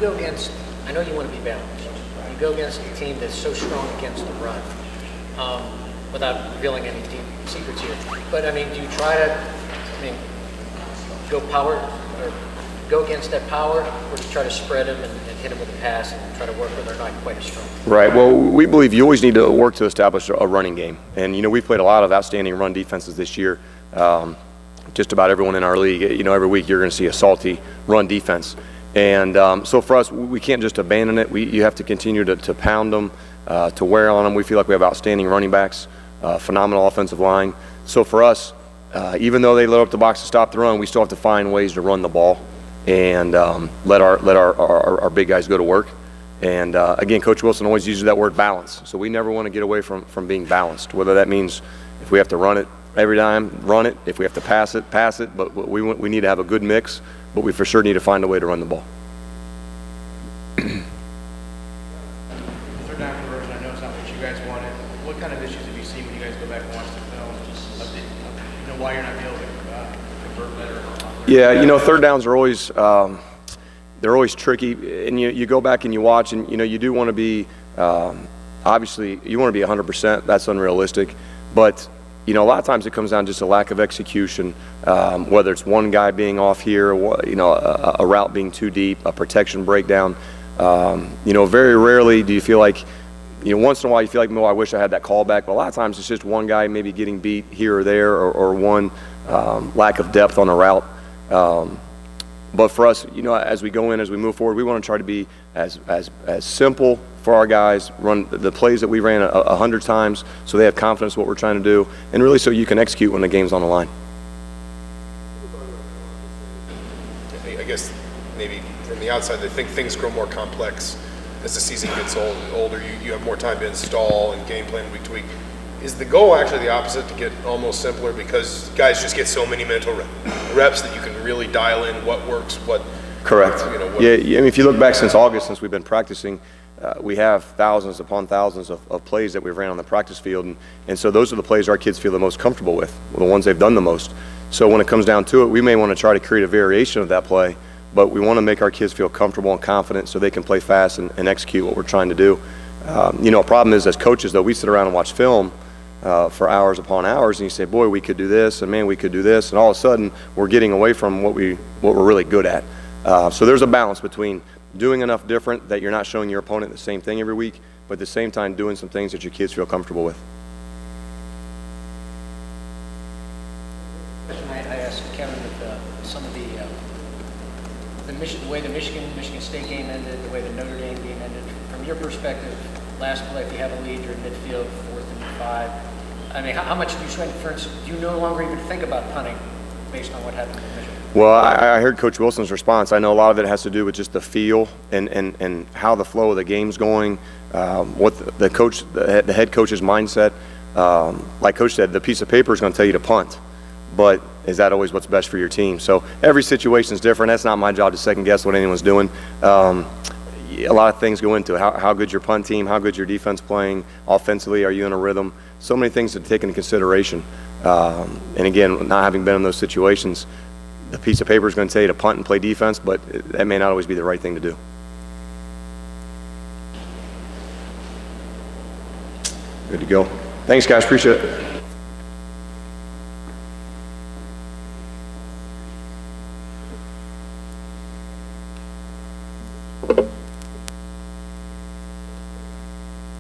Go against, I know you want to be balanced. You go against a team that's so strong against the run, without revealing any deep secrets here. But I mean, do you try to, go power or go against that power, or do you try to spread them and hit them with a pass and try to work where they're not quite as strong? Right. Well, we believe you always need to work to establish a running game, and we've played a lot of outstanding run defenses this year. Just about everyone in our league, every week you're going to see a salty run defense. And so for us, we can't just abandon it. You have to continue to pound them, to wear on them. We feel like we have outstanding running backs, phenomenal offensive line. So for us, even though they load up the box to stop the run, we still have to find ways to run the ball and let our big guys go to work. And again, Coach Wilson always uses that word balance. So we never want to get away from being balanced, whether that means if we have to run it every time, run it. If we have to pass it, pass it. But we need to have a good mix. But we for sure need to find a way to run the ball. Third down conversion, I know it's not what you guys wanted. What kind of issues have you seen when you guys go back and watch the film? Why you're not able to convert better? Yeah, third downs are always they're always tricky. And you go back and you watch, and you do want to be obviously you want to be 100%. That's unrealistic, but a lot of times it comes down to just a lack of execution, whether it's one guy being off here, a route being too deep, a protection breakdown. Very rarely do you feel like, once in a while you feel like, I wish I had that call back, but a lot of times it's just one guy maybe getting beat here or there, or one lack of depth on a route. But for us, as we go in, as we move forward, we want to try to be as simple for our guys, run the plays that we ran 100 times so they have confidence in what we're trying to do, and really so you can execute when the game's on the line. I guess maybe from the outside they think things grow more complex as the season gets older. You have more time to install and game plan week to week. Is the goal actually the opposite, to get almost simpler, because guys just get so many mental reps that you can really dial in what works, what? Correct. If you look back since August, since we've been practicing, we have thousands upon thousands of plays that we've ran on the practice field, and so those are the plays our kids feel the most comfortable with, the ones they've done the most. So when it comes down to it, we may want to try to create a variation of that play, but we want to make our kids feel comfortable and confident so they can play fast and execute what we're trying to do. A problem is, as coaches, though, we sit around and watch film for hours upon hours, and you say, boy, we could do this, and man, we could do this, and all of a sudden we're getting away from what we're really good at. So there's a balance between doing enough different that you're not showing your opponent the same thing every week, but at the same time doing some things that your kids feel comfortable with. I asked Kevin with some of the way the Michigan State game ended, the way the Notre Dame game ended. From your perspective, last play, if you have a lead, you're in midfield, 4th and 5. How much do you swing? For instance, do you no longer even think about punting based on what happened in Michigan? Well, I heard Coach Wilson's response. I know a lot of it has to do with just the feel and how the flow of the game's going, what the head coach's mindset. Like Coach said, the piece of paper is going to tell you to punt, but is that always what's best for your team? So every situation is different. That's not my job to second guess what anyone's doing. A lot of things go into it. How good's your punt team? How good's your defense playing? Offensively, are you in a rhythm? So many things to take into consideration. And again, not having been in those situations, the piece of paper is going to tell you to punt and play defense, but that may not always be the right thing to do. Good to go. Thanks, guys. Appreciate it.